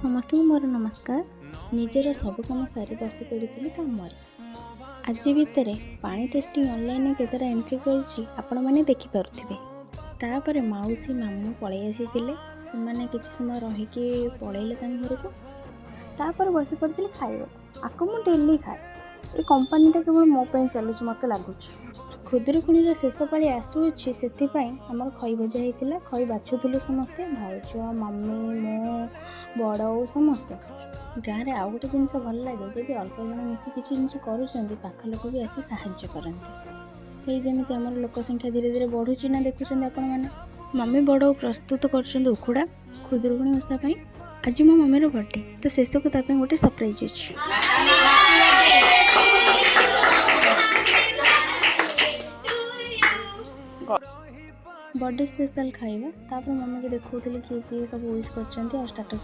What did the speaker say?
समस्त को मोर नमस्कार। निजर सब कम सारी बस पड़ी कम आज भितर पानी टेस्टिंग ऑनलाइन केतरा एंट्री आपण मैंने देखिपे। तापर मौसी मामू पलि आसी कि समय रहीकि पलैले घर को तापर बस पड़ी खाइबा आक मु डेली खाए। ये कंपनीटा केवल मो चलुच मत लगुच। खुदुरुकुणीर शेष पाली आसूची से आमर खई भजा होता। खई बाछुलु समस्ते भाउज मम्मी मो बड़ समस्ते। गाँव में आउ गोटे जिनस भल लगे जब अल्प जन मिसी किसी जिन कर पाख लोक भी आसी साहाय्य करते। ये जमी आम लोक संख्या धीरे धीरे बढ़ुची ना देखुं आपण मैंने। मम्मी बड़ प्रस्तुत कर उखुड़ा खुदुरुकुणी ओषा। आज मो मम्मीर बर्थडे तो शेष को गोटे सरप्राइज अच्छी। बर्थडे स्पेशल खाइबा तापर मम्मी को देखुली किए किए सब विश कर स्टाटस